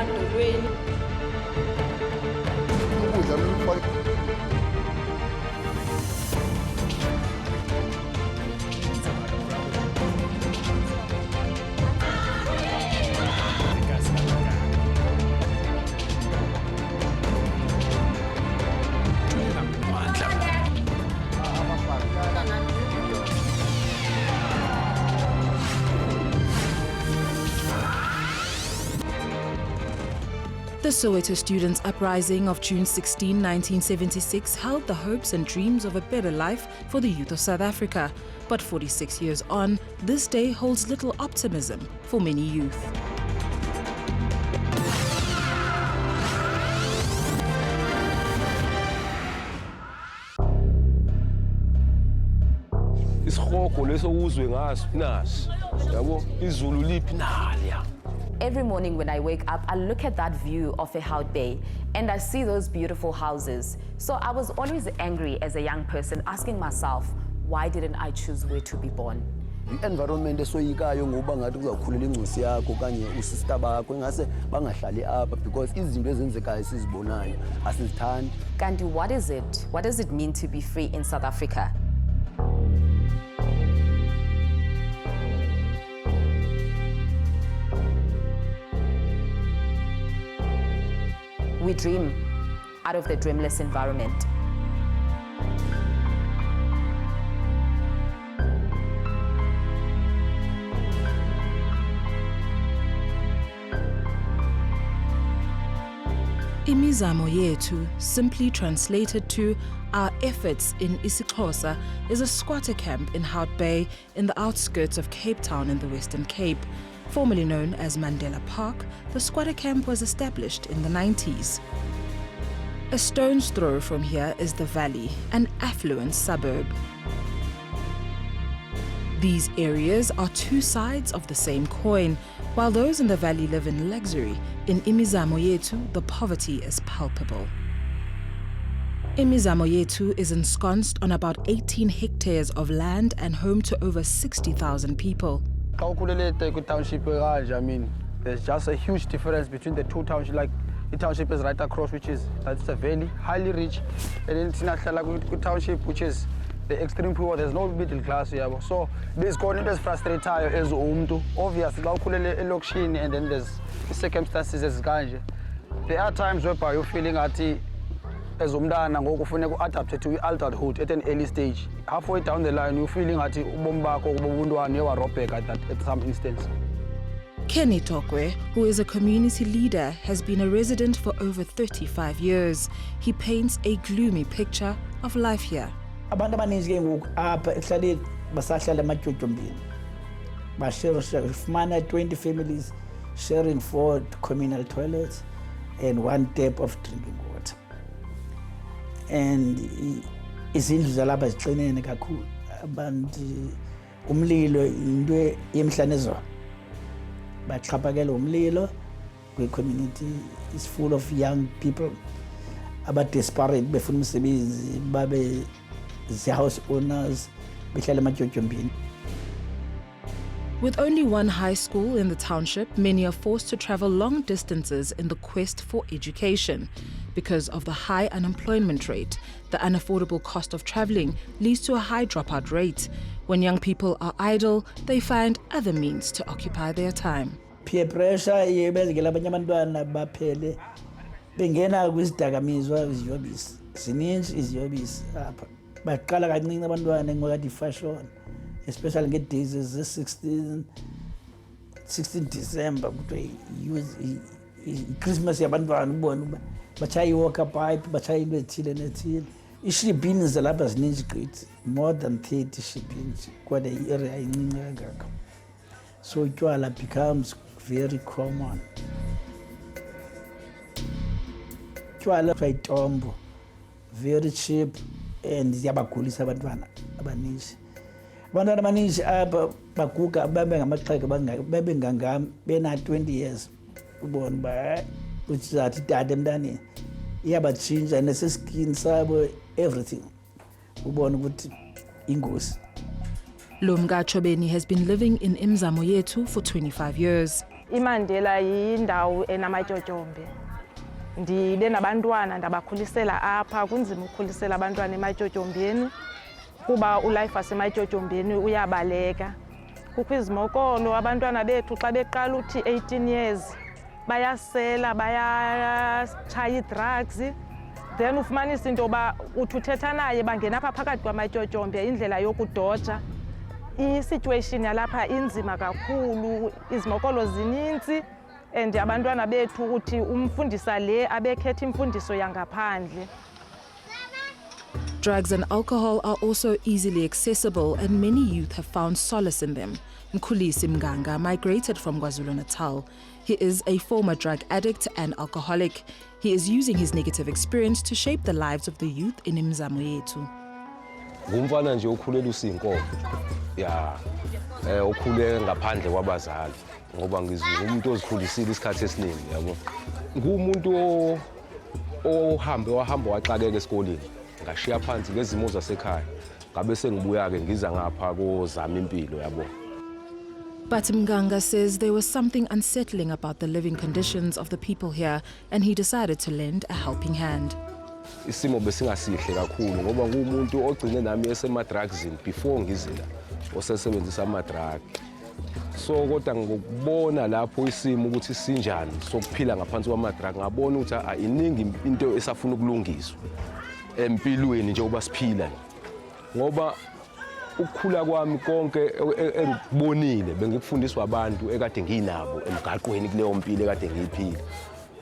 emandolweni. The Soweto Students' Uprising of June 16, 1976 held the hopes and dreams of a better life for the youth of South Africa. But 46 years on, this day holds little optimism for many youth. Every morning when I wake up, I look at that view of a Hout Bay and I see those beautiful houses. So I was always angry as a young person, asking myself, why didn't I choose where to be born? Environment esoyikayo ngoba ngathi kuzakhulela ingcosi yakho kanye usister bakho engase bangahlali apha because izinto ezenzekayo sizibonayo asizithandi. Kanti what is it? What does it mean to be free in South Africa? We dream out of the dreamless environment. Imzimoyetu, simply translated to Our Efforts in Isiphosa, is a squatter camp in Hout Bay in the outskirts of Cape Town in the Western Cape. Formerly known as Mandela Park, the squatter camp was established in the 90s. A stone's throw from here is the Valley, an affluent suburb. These areas are two sides of the same coin. While those in the Valley live in luxury, in Imzimoyetu, the poverty is palpable. Imzimoyetu is ensconced on about 18 hectares of land and home to over 60,000 people. Township, I mean, there's just a huge difference between the two townships. Like the township is right across, that's a valley, highly rich, and then it's township, which is the extreme poor. There's no middle class here. So there's confidence frustrated as obviously, and then there's circumstances as ganje. There are times whereby you're feeling at as adapted to adulthood at an early stage. Halfway down the line, you're feeling at some instance. Kenny Tokwe, who is a community leader, has been a resident for over 35 years. He paints a gloomy picture of life here. Abantu abaninzi ke ngoku apha ekuhlaleni basahlala ematyotyombeni. Bafumana 20 families sharing 4 communal toilets and 1 tap of drinking water. And izindlu zalapha zixinene kakhulu. Abantu umlilo into yemhla nezolo. Baxhaphakela umlilo. The community is full of young people. Aba desperate befuna umsebenzi babe house owners behlala ematyotyombeni. With only one high school in the township, many are forced to travel long distances in the quest for education. Because of the high unemployment rate, the unaffordable cost of traveling leads to a high dropout rate. When young people are idle, they find other means to occupy their time. Peer pressure yebezekela abanye abantwana baphele bengena kwizidakamizwa iziyobisi. Zininzi iziyobisi apha. Baqala kancinci abantwana ngokuthi fashion, especially ngedays ze-16 December kuthiwa Christmas yabantwana ubona uba batshaya i-walker pipe, batshaya into ethile nethile. Ishibhini zalapha zininzi gqithi, more than 30 shibhini kodwa i-area incinci kangaka. So utywala becomes very common. Utywala itombo, very cheap, and ziyabagulisa abantwana abaninzi. Abantwana abaninzi apha baguga babe ngamaxhego babe ngangam bena 20 years. Ubona ba uzathi dade emntaneni iyabatshintsha neseskin sabo everything. Ubona ukuthi ingozi. Lomga Chobeni has been living in Imzimoyetu for 25 years. iMandela yindawo enamatyotyombe. Ndibe nabantwana ndabakhulisela apha, kunzima ukukhulisela abantwana ematyotyombeni kuba ulife wasematyotyomben uyabaleka. Kukho izimokolo, abantwana bethu xa beqala uthi 18 years bayasela, bayatshaya drugs. Then ufumanisa into yoba uthi uthetha naye bangena apha phakathi kwamatyotyombe, indlela yokudoja. I-situation yalapha inzima kakhulu, izimokolo zininzi, and abantwana bethu uthi umfundisa le abekhetha imfundiso yangaphandle. Drugs and alcohol are also easily accessible, and many youth have found solace in them. Mkhulisi Mganga migrated from KwaZulu-Natal. He is a former drug addict and alcoholic. He is using his negative experience to shape the lives of the youth in Imzimoyetu. Ngumfana nje ukhulela usinkomo. Ukhule ngaphandle kwabazali ngoba ngizumuntu ozikhulisile isikhathi esiningi, yabo. Ngumuntu wahamba waxakeka esikoleni. Ngashiya phansi ngezimo zasekhaya. Ngabe sengibuya ke ngiza ngapha kozama impilo, yabo. But Mganga says there was something unsettling about the living conditions of the people here, and he decided to lend a helping hand. Isimo besingasihle kakhulu ngoba ngumuntu ogcine nami esemadrugsini before ngizela osesebenzisa amadrug. So kodwa ngokubona lapho isimo ukuthi sinjani sokuphila ngaphansi kwamadrug, ngabona ukuthi ayiningi into esafuna ukulungiswa empilweni nje uba siphila, ngoba ukukhula kwami konke engikubonile bengikufundiswa abantu ekade nginabo emgaqweni kuleyo mpilo ekade ngiyiphila.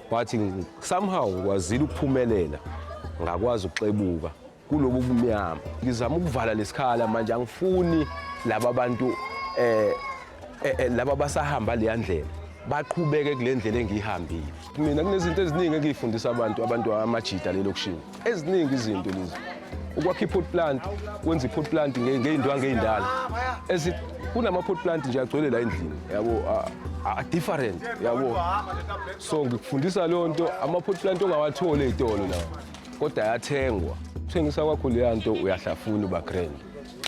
But somehow ngikwazile ukuphumelela, ngakwazi ukuxebuka kulobu bumnyama. Ngizama ukuvala lesikhala manje, angifuni laba abantu laba basahamba le ndlela baqhubeke kule ndlela engihambile. Mina kunezinto eziningi engifundisa abantu amajita lelokushini. Eziningi izinto lezi. Ukwakha i-pot plant, wenza i-pot plant ngeindwangu eindala. Kunama-pot plant nje agcwele la endlini, yabo, different, yabo. So ngikufundisa leyo nto, ama-pot plant ongawatholi ezitolo lawo, kodwa ayathengwa. Uthengisa kwakho leyo nto uyahlafuna uba grand.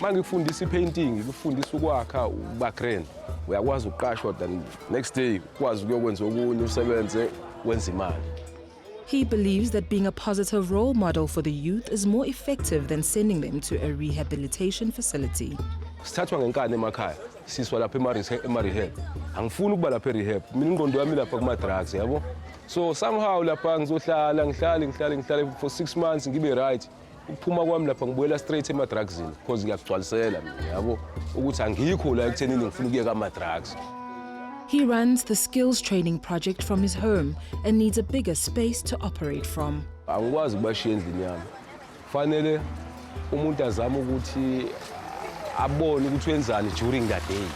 Manje ngikufundisa i-painting, ngikufundisa ukwakha uba grand. Uyakwazi ukuqashwa, then next day ukwazi ukuyokwenza okunye usebenze wenza imali. He believes that being a positive role model for the youth is more effective than sending them to a rehabilitation facility. Sithathwa ngenkani emakhaya, siswa lapha ema-rehab. Angifuni ukuba lapha e-rehab. Mina ingqondo yami lapha kuma-drugs, yabo. So somehow lapha ngizohlala ngihlale for 6 months ngibe right. Ukuphuma kwami lapha ngibuyela straight ema-drugsini because ngiyakugcwalisela mina, yabo, ukuthi angikho la ekuthenini ngifuna ukuyeka ama-drugs. He runs the skills training project from his home and needs a bigger space to operate from. Angikwazi ukubashiya endlini yami. Fanele umuntu azame ukuthi abone ukuthi wenzani during that day.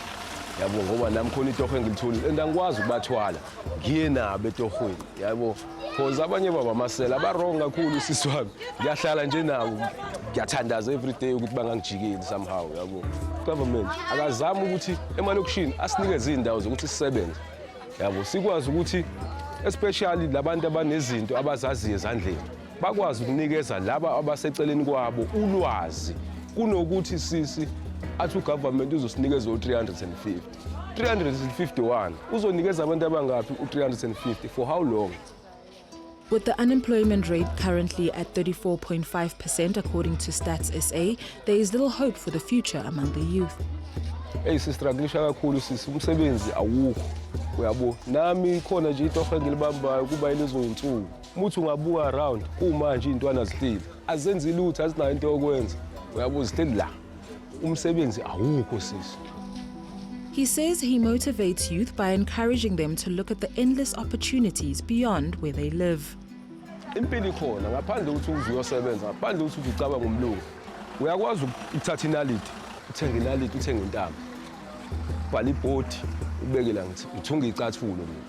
Yabo, ngoba nami khona itoho engilitholile and angikwazi ukubathwala. Ngiye nabo etohweni, yabo. Because abanye baba amasela abarong kakhulu sisi wami. Ngiyahlala nje nawo, ngiyathandaza every day ukuthi bangangijikeli somehow, yabo. Government akazama ukuthi emalokishini asinikeze izindawo zokuthi sisebenze, yabo, sikwazi ukuthi especially labantu abanezinto abazaziyo ezandleni bakwazi ukunikeza laba abaseceleni kwabo ulwazi kunokuthi sisi athi ugovernment uzosinikeza u350 uzonikeza abantu abangapi u350 for how long? With the unemployment rate currently at 34.5% according to Stats SA, there is little hope for the future among the youth. Sistrugglisha kakhulu sisi, umsebenzi awukho, uyabo. Nami khona nje itoho engilibambayo kuba ilezo insuku. Muthi ungabuka around kumanje intwana zihlile. Azenzi lutho, azinayo into yokwenza. Uyabo, zihleli la. Umsebenzi awukho sisi. He says he motivates youth by encouraging them to look at the endless opportunities beyond where they live. Impilo ikhona ngaphandle ukuthi uzosebenza, ngaphandle ukuthi ucabanga umlungu. Uyakwazi ukuthatha inaliti, uthenga inaliti, uthenga intamo. Ubhala ibhodi, ubeke la ngithunga icathulo mina.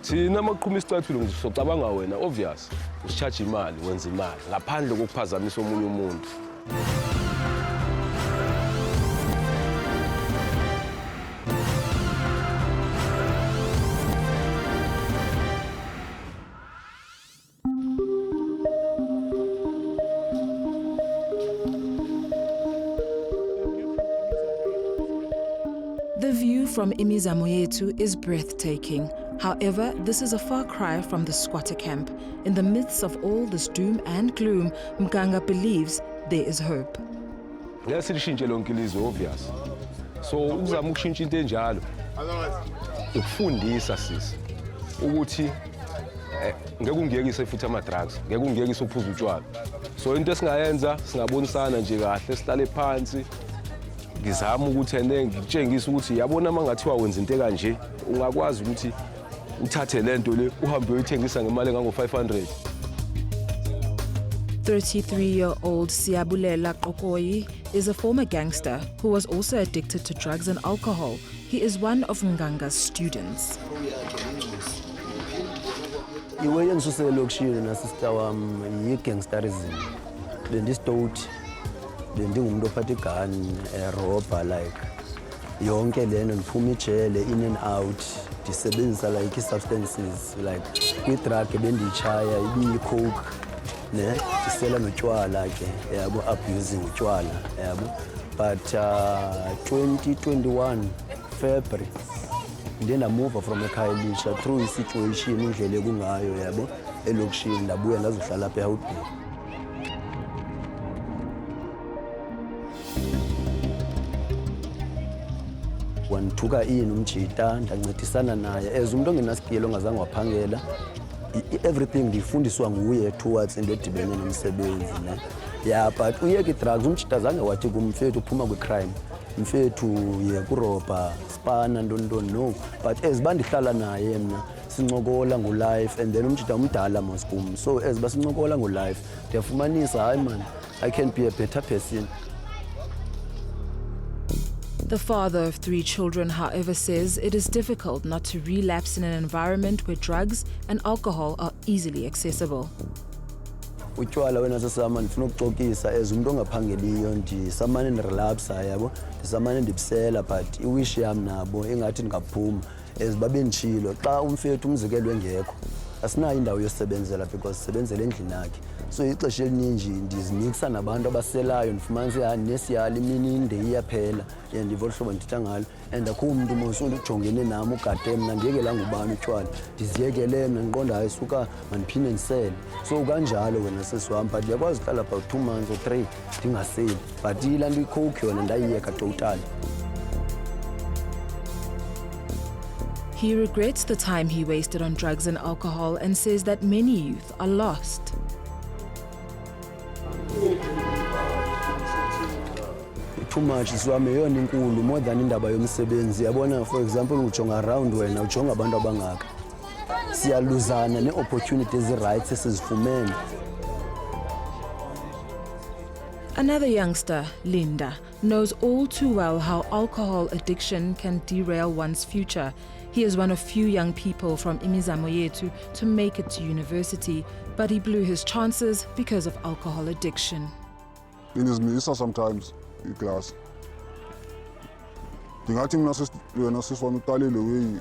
Thina maqhuma isicathulo ngizocabanga wena, obvious. Usicharge imali, wenza imali ngaphandle kokuphazamisa omunye umuntu. The view from Imzimoyetu is breathtaking. However, this is a far cry from the squatter camp. In the midst of all this doom and gloom, Mganga believes there is hope. Ngeke silishintshe lonke ilizwe obvious. So ukuzama ukushintsha into enjalo. Ukufundisa sisi ukuthi ngeke ungiyekise futhi ama drugs, ngeke ungiyekise uphuza utshwala. So into esingayenza singabonisana nje kahle sihlale phansi. Ngizama ukuthi ngitshengise ukuthi yabona mangathiwa wenza into kanje ungakwazi ukuthi uthathe lento le uhambe uyithengisa ngemali engango 500. 33-year-old Siyabulela Qokoyi is a former gangster who was also addicted to drugs and alcohol. He is one of Nganga's students. Iwe yengisuse elokishini na sister wami yi-gangsterism. Bendisitoti, bendingumuntu ophatha igun, robber like. Yonke lento ndiphuma ijele in and out. Ndisebenzisa like substances like kwi-drug bendiyichaya ibiyi-coke. Ne ndisela notshwala ke yabo abusing utshwala yabo but 2021 February ndina move from ekhaya elisha through i-situation indlela ekungayo yabo elokishini ndabuya ndazohlala lapha eHoutbay. Wanthuka umjita ndancedisana naye as umuntu ongenaskilo ongazange waphangela. Everything ndifundiswa nguye towards into edibene nomsebenzi ne yeah but uyeke drugs umjita zange wathi kumfethu uphuma kwi-crime mfethu ye kuroba spana ntoni no but as bandihlala naye mna sincokola ngolife and then umjita umdala moskum so as basincokola ngolife ndiyafumanisa hayi man I can be a better person. The father of 3 children, however, says it is difficult not to relapse in an environment where drugs and alcohol are easily accessible. Utshwala wena sesama ndifuna ukuxokisa as umuntu ongaphangeliyo ndisamane ndirelapsa yabo ndisamane ndibisela but iwish yam nabo engathi ndingaphuma as babe nditshilo xa umfethu umzekelo engekho asinayo indawo yosebenzela because sisebenzela endlini yakhe so ixesha elininji ndizinikisa nabantu abaselayo ndifumanise nesiyali imini inde iyaphela ndivo hlobo ndithetha ngalo and akho umuntu mosuntu ujongene nami ugade mna ndiyekelanga ubani utshwala ndiziyekele mna ndiqonda hayi suka mandiphinde ndisele so kanjalo wena sesiwami but ndiyakwazi uhlala about 2 months or 3 ndingaseli but ila nto icoke yona ndayiyeka total. He regrets the time he wasted on drugs and alcohol and says that many youth are lost. Too much siwami yona inkulu more than indaba yomsebenzi yabona for example ujonga around wena ujonga abantu abangaka siyaluzana ne-opportunities rights esizifumene. Another youngster, Linda, knows all too well how alcohol addiction can derail one's future. He is one of few young people from Imzimoyetu to make it to university, but he blew his chances because of alcohol addiction. Indizimisa sometimes class. Ndingathi mina siswami uqalile wey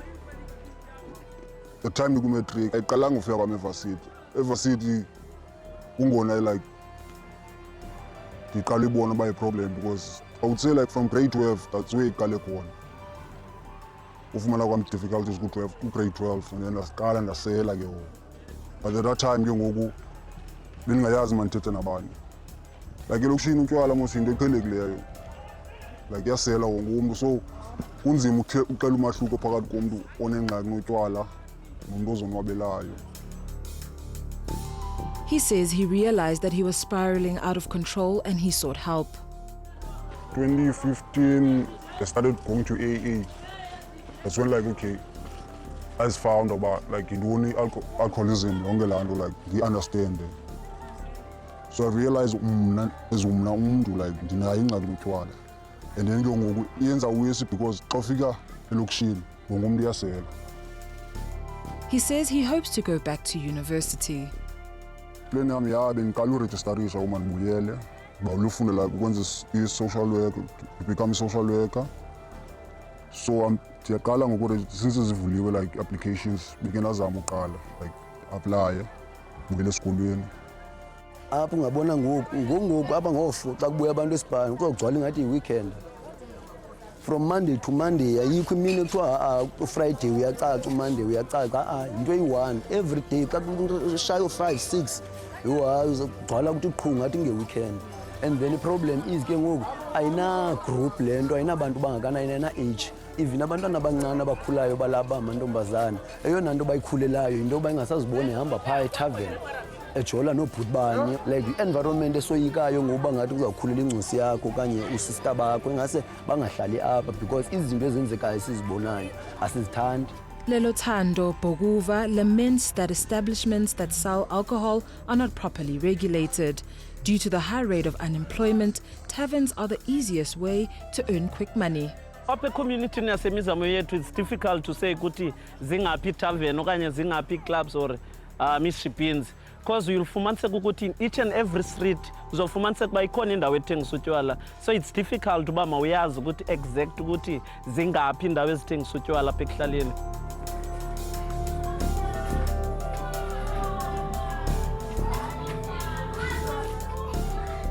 the time ku-matric ayiqalanga ufika kwam-evarsity. Evarsity kungona like ndiqala ibona uba yi-problem because I would say like from grade 12 that's where iqale khona. Ufumana kwam difficulties ku-grade 12 and then ndasiqala ndasela ke ngoku. But at that time ke ngoku bendingayazi mandithethe nabani. Like elokishini utshwala mos into eqhelekileyo like yasela wonke umuntu so kunzima ucela umahluko phakathi komuntu onengxaki notshwala nomuntu ozonwabelayo. He says he realized that he was spiraling out of control and he sought help. 2015 I started going to AA. That's when like okay I found about like alcoholism lonke laa nto like ngi-understand. So I realized umna umuntu like ndinayo ingxaki notshwala and then ke ngoku iyenza uyesi because xa ufika elokishini wonke umuntu uyasela. He says he hopes to go back to university. Plan yami bendiqala urejistarisha uma ndibuyele bawulufunda like ukwenza i-social work to become a social worker. So ndiyaqala ngoku since zivuliwe like applications bengenazama uqala like apply buyele esikolweni. Apho ungabona ngoku apha ngofu xa kubuya abantu esibhani kuzogcwala ingathi yi-weekend from Monday to Monday ayikho imini ekuthiwa Friday uyacaca, Monday uyacaca, into eyi-one every day xa shayo 5-6 gcwala ukuthi qhu ngathi nge-weekend. And then i-problem is ke ngoku ayina-group le nto, ayinabantu bangakanani, ayina-age. Even abantwana abancane abakhulayo balapha amantombazana eyona nto bayikhulelayo yinto yoba ingasaziboni ehamba phaa ethaveni ejola noobhuti banye, like i-environment esoyikayo ngokuba ngathi kuzawukhulela ingcusi yakho okanye usista bakho ingase bangahlali apha because izinto ezenzekayo sizibonayo asizithandi. Lelo Thando Boguva laments that establishments that sell alcohol are not properly regulated. Due to the high rate of unemployment, taverns are the easiest way to earn quick money. Apha community yaseMizimoyetu, it's difficult to say ukuthi zingaphi tavern okanye zingaphi clubs or misshipins, because you'll fumaniseka ukuthi each and every street uzofumaniseka uba ikhona indawo ethengisa utywala, so it's difficult uba mawuyazi ukuthi exact ukuthi zingaphi indawo ezithengisa utywala apha ekuhlaleni.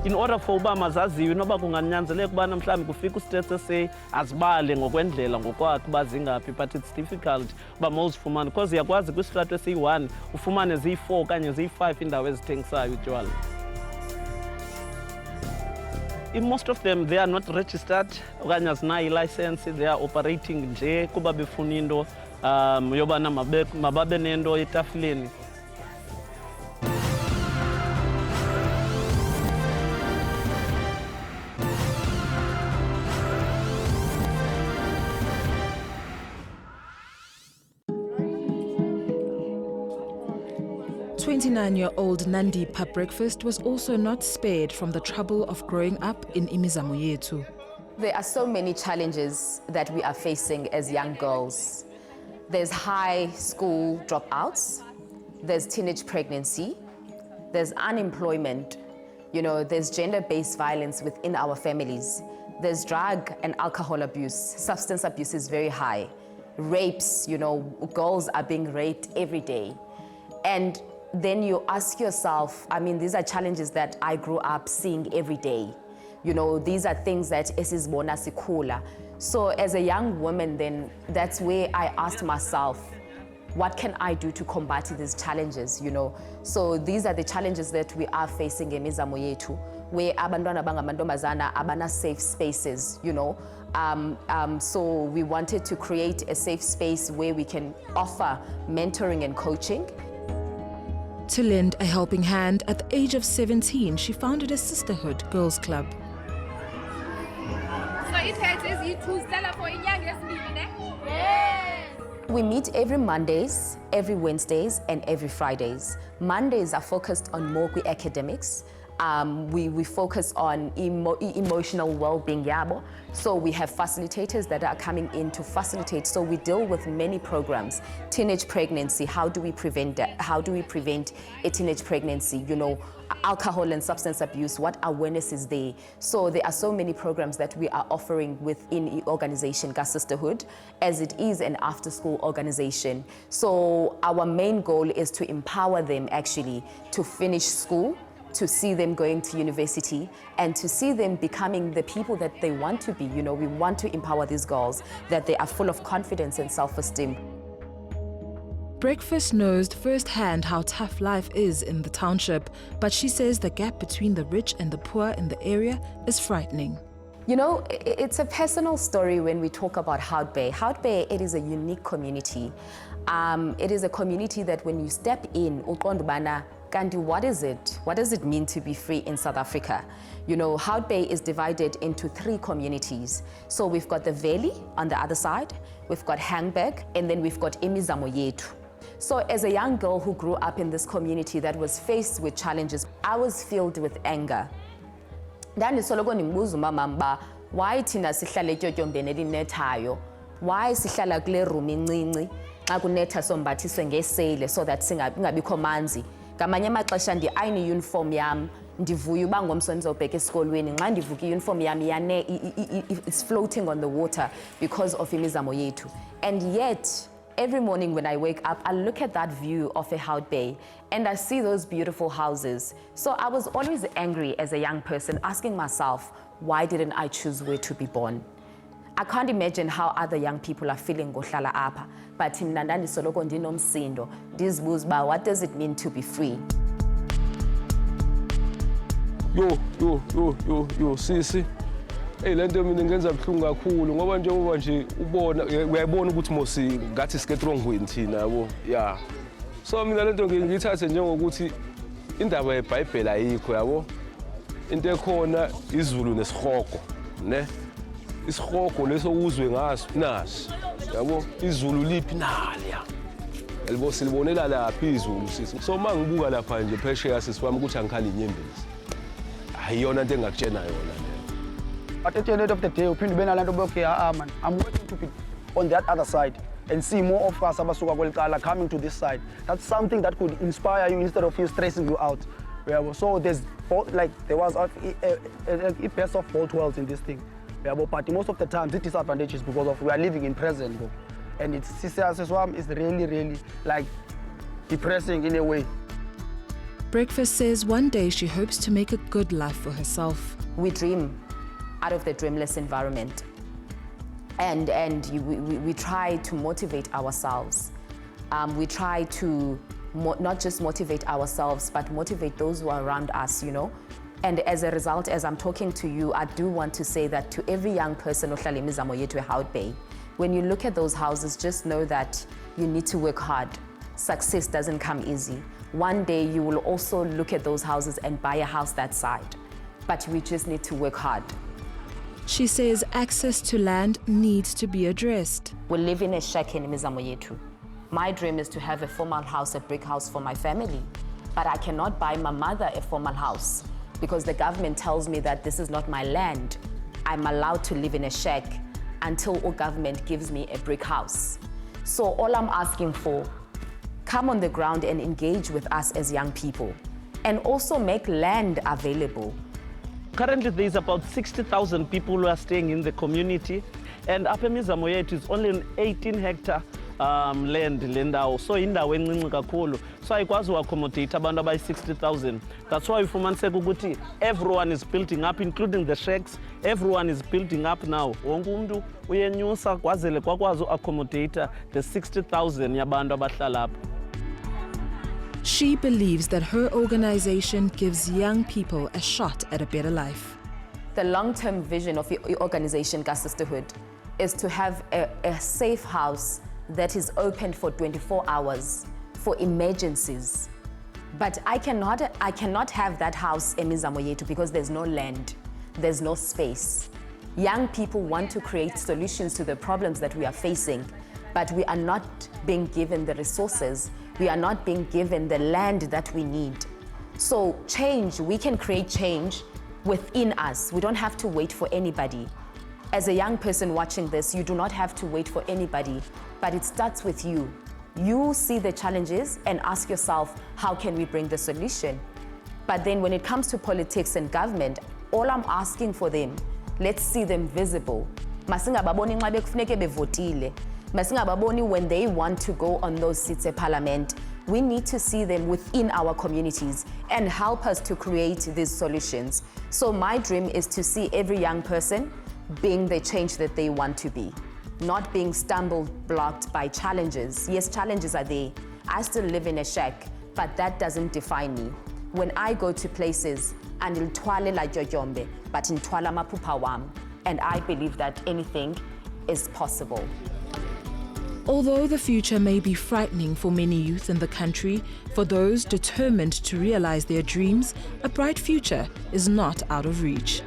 In order for uba mazaziwe noba kunganyanzeleka ubana mhlawumbi kufika u-State SA azibale ngokwendlela ngokwakhe uba zingaphi, but it's difficult uba mawuzifumane because uyakwazi kwisitrato esiyi-1 ufumane ziyi-4 okanye ziyi-5 indawo ezithengisayo utywala. Most of them, they are not registered okanye azinayo i-license, they are operating nje kuba befuna into yobana mababe nento etafileni. "29-year-old Nandipha Breakfast was also not spared from the trouble of growing up in Imzimoyetu. There are so many challenges that we are facing as young girls. There's high school dropouts, there's teenage pregnancy, there's unemployment, there's gender-based violence within our families, there's drug and alcohol abuse, substance abuse is very high, rapes, girls are being raped every day. And then you ask yourself, these are challenges that I grew up seeing every day. These are things that esizibona sikhula. So as a young woman, then that's where I asked myself, what can I do to combat these challenges, So these are the challenges that we are facing in Imzimoyetu, where abantwana bangamantombazana abana safe spaces, So we wanted to create a safe space where we can offer mentoring and coaching. To lend a helping hand, at the age of 17, she founded a sisterhood girls club. So it has you to stand for yes. We meet every Mondays, every Wednesdays, and every Fridays. Mondays are focused on Mogwi academics. We focus on emotional well-being yabo. So we have facilitators that are coming in to facilitate. So we deal with many programs. Teenage pregnancy, how do we prevent that? How do we prevent a teenage pregnancy? Alcohol and substance abuse, what awareness is there? So there are so many programs that we are offering within the organization, Sisterhood, as it is an after-school organization. So our main goal is to empower them actually to finish school, to see them going to university, and to see them becoming the people that they want to be. We want to empower these girls, that they are full of confidence and self-esteem. Breakfast knows firsthand how tough life is in the township, but she says the gap between the rich and the poor in the area is frightening. It's a personal story when we talk about Hout Bay. Hout Bay, it is a unique community. It is a community that when you step in, Kandi, what is it? What does it mean to be free in South Africa? Hout Bay is divided into 3 communities. So we've got the Valley on the other side, we've got Hangberg, and then we've got Imzimoyetu. So as a young girl who grew up in this community that was faced with challenges, I was filled with anger. Why thina sihlala etyotyombe elinethayo? Why sihlala kule room incinci xa kunetha sombathiswe ngeseyile so that singabikho manzi? Ngamanye amaxesha ndi-ayina uniform yam, ndivuya uba ngomso ndizobheka esikolweni. Nxa ndivuka uniform yam it's floating on the water because of Imzimoyetu. And yet, every morning when I wake up, I look at that view of a Hout Bay and I see those beautiful houses. So I was always angry as a young person, asking myself, why didn't I choose where to be born? I can't imagine how other young people are feeling ngohlala apha, but mina ndandisoloko ndinomsindo ndizibuza uba what does it mean to be free? Yo sisi. Hey, le nto mina ingenza buhlungu kakhulu ngoba njengoba nje ubona uyayibona ukuthi mosi ngathi sike wrongweni thina yabo. Yeah. So mina le nto ngiyithathe njengokuthi indaba yeBhayibheli ayikho yabo. Into ekhona izulu nesihogo, ne? Isihogo leso uzwe ngaso nasi. Yabo, izulu liphi naliya. Yabo silibonela lapha izulu sisi. So mangibuka lapha nje phesheya sisiwami ukuthi angikhali inyembezi. Ayiyona into engakutshena yona. But at the end of the day, uphinde ube nalanto okay, man, I'm waiting to be on that other side and see more of us abasuka kwelicala coming to this side. That's something that could inspire you instead of you stressing you out. Yeah, so there was a best of both worlds in this thing. Yeah, but most of the time, the disadvantage is because of we are living in present, and it's is really like depressing in a way. Breakfast says one day she hopes to make a good life for herself. We dream out of the dreamless environment. And we try to motivate ourselves. We try to not just motivate ourselves, but motivate those who are around us, you know. And as a result, as I'm talking to you, I do want to say that to every young person, Imzimoyetu Hout Bay, when you look at those houses, just know that you need to work hard. Success doesn't come easy. One day you will also look at those houses and buy a house that side. But we just need to work hard. She says access to land needs to be addressed. We live in a shack in Imzimoyetu. My dream is to have a formal house, a brick house for my family. But I cannot buy my mother a formal house because the government tells me that this is not my land. I'm allowed to live in a shack until the government gives me a brick house. So all I'm asking for, come on the ground and engage with us as young people and also make land available. Currently, there is about 60,000 people who are staying in the community, and up Imzimoyetu is only an 18-hectare land, so indawo encinci kakhulu. So ayikwazi uaccommodate abantu abayi 60,000. That's why ufumaniseka ukuthi everyone is building up, including the shacks. Everyone is building up now. Wonke umuntu uyenyusa kwazele kwakwazi uaccommodate the 60,000 yabantu abahlala apha. She believes that her organization gives young people a shot at a better life. The long-term vision of the organization, Sisterhood, is to have a safe house that is open for 24 hours for emergencies. But I cannot have that house in Imzimoyetu because there's no land, there's no space. Young people want to create solutions to the problems that we are facing, but we are not being given the resources. We are not being given the land that we need. So change, we can create change within us. We don't have to wait for anybody. As a young person watching this, you do not have to wait for anybody, but it starts with you. You see the challenges and ask yourself, how can we bring the solution? But then when it comes to politics and government, all I'm asking for them, let's see them visible. Masingababoni nxa bekufuneke bevotile. Masingababoni when they want to go on those seats at parliament. We need to see them within our communities and help us to create these solutions. So my dream is to see every young person being the change that they want to be, not being blocked by challenges. Yes, challenges are there. I still live in a shack, but that doesn't define me. When I go to places, andilthwale la jojombe, but intwala maphupha wam, and I believe that anything is possible. Although the future may be frightening for many youth in the country, for those determined to realize their dreams, a bright future is not out of reach.